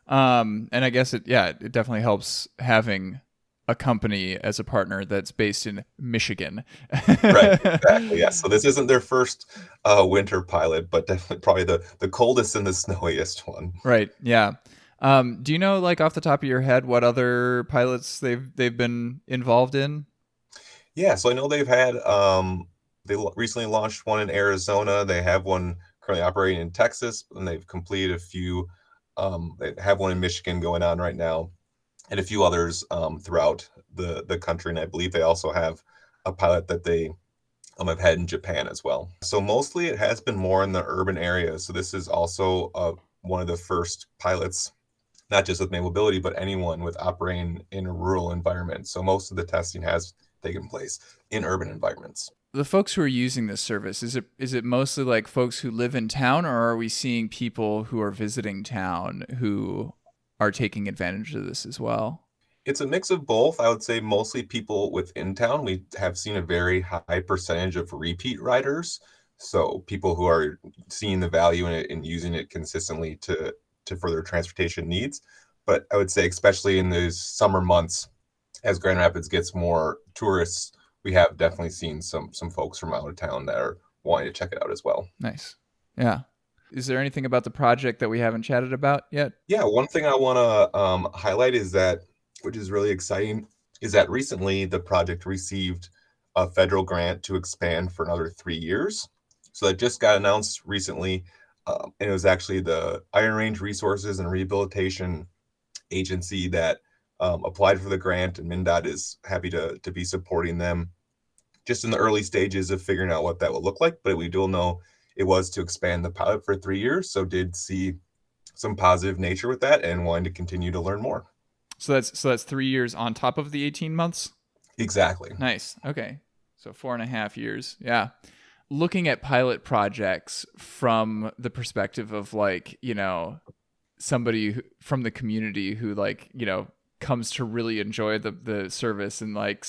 And I guess it definitely helps having a company as a partner that's based in Michigan. Right, exactly. Yeah. So this isn't their first winter pilot, but definitely probably the coldest and the snowiest one. Right. Yeah. Do you know, like off the top of your head, what other pilots they've been involved in? Yeah. So I know they've had They recently launched one in Arizona. They have one currently operating in Texas, and they've completed a few. They have one in Michigan going on right now, and a few others throughout the country. And I believe they also have a pilot that they have had in Japan as well. So mostly it has been more in the urban areas. So this is also one of the first pilots, not just with May Mobility, but anyone with operating in a rural environment. So most of the testing has taken place in urban environments. The folks who are using this service, is it mostly like folks who live in town, or are we seeing people who are visiting town who are taking advantage of this as well? It's a mix of both. I would say mostly people within town. We have seen a very high percentage of repeat riders. So people who are seeing the value in it and using it consistently to further transportation needs. But I would say especially in those summer months, as Grand Rapids gets more tourists, we have definitely seen some folks from out of town that are wanting to check it out as well. Nice. Yeah. Is there anything about the project that we haven't chatted about yet? Yeah, one thing I want to highlight is that, which is really exciting, is that recently the project received a federal grant to expand for another 3 years. So that just got announced recently, and it was actually the Iron Range Resources and Rehabilitation Agency that applied for the grant, and MnDOT is happy to be supporting them just in the early stages of figuring out what that will look like. But we do know it was to expand the pilot for 3 years, so did see some positive nature with that and wanting to continue to learn more. So that's 3 years on top of the 18 months? Exactly. Nice. Okay. So 4.5 years. Yeah. Looking at pilot projects from the perspective of like, somebody from the community who like, comes to really enjoy the service and like,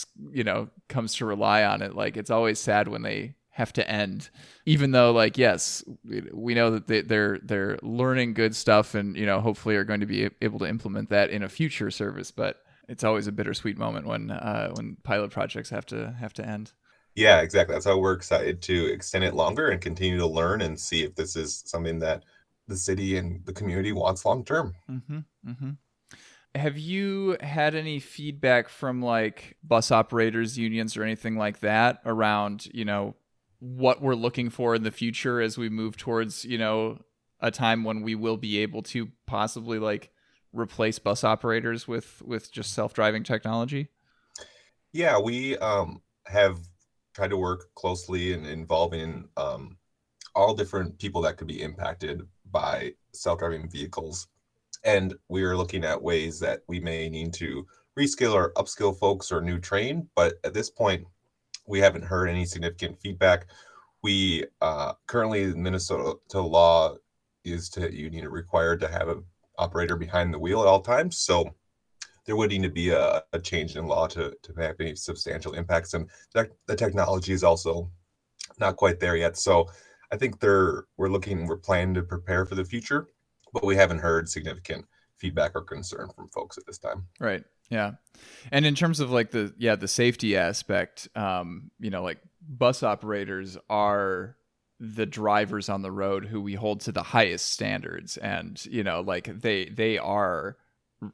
comes to rely on it. Like, it's always sad when they have to end, even though like, yes, we know that they're learning good stuff and, hopefully are going to be able to implement that in a future service. But it's always a bittersweet moment when pilot projects have to end. Yeah, exactly. That's how we're excited to extend it longer and continue to learn and see if this is something that the city and the community wants long term. Mm-hmm, mm-hmm. Have you had any feedback from like bus operators unions or anything like that around, what we're looking for in the future as we move towards, a time when we will be able to possibly like replace bus operators with just self-driving technology? Yeah, we have tried to work closely and involving all different people that could be impacted by self-driving vehicles. And we are looking at ways that we may need to reskill or upskill folks or new train. But at this point, we haven't heard any significant feedback. We currently, Minnesota law is you need required to have an operator behind the wheel at all times. So there would need to be a change in law to have any substantial impacts. And the technology is also not quite there yet. So I think we're planning to prepare for the future, but we haven't heard significant feedback or concern from folks at this time. Right. Yeah. And in terms of like the safety aspect, like bus operators are the drivers on the road who we hold to the highest standards. And, like they are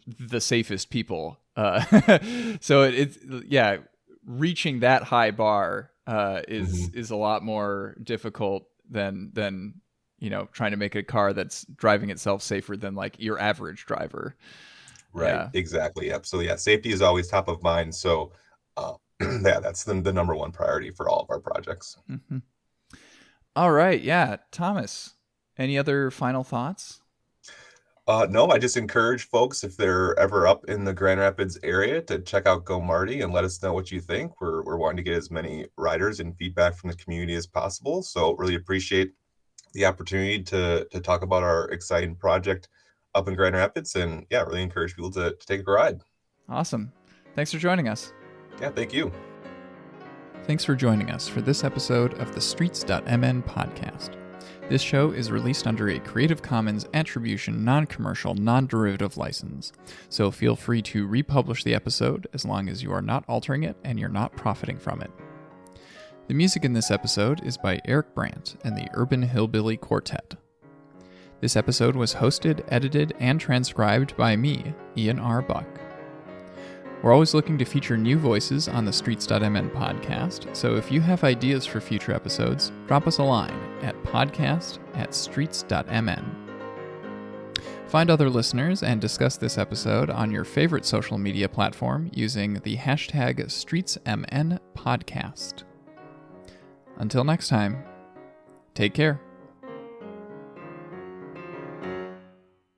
the safest people. So it's reaching that high bar is a lot more difficult than trying to make a car that's driving itself safer than like your average driver. Right. Yeah. Exactly. Yep. So yeah, safety is always top of mind. So that's the number one priority for all of our projects. Mm-hmm. All right. Yeah. Thomas, any other final thoughts? No, I just encourage folks, if they're ever up in the Grand Rapids area, to check out Go Marty and let us know what you think. We're wanting to get as many riders and feedback from the community as possible. So really appreciate the opportunity to talk about our exciting project up in Grand Rapids, and yeah, really encourage people to take a ride. Awesome. Thanks for joining us. Yeah, thank you. Thanks for joining us for this episode of the Streets.mn podcast. This show is released under a Creative Commons Attribution Non-Commercial Non-Derivative license, so feel free to republish the episode as long as you are not altering it and you're not profiting from it. The music in this episode is by Eric Brandt and the Urban Hillbilly Quartet. This episode was hosted, edited, and transcribed by me, Ian R. Buck. We're always looking to feature new voices on the Streets.mn podcast, so if you have ideas for future episodes, drop us a line at podcast@streets.mn. Find other listeners and discuss this episode on your favorite social media platform using the hashtag StreetsMNPodcast. Until next time, take care.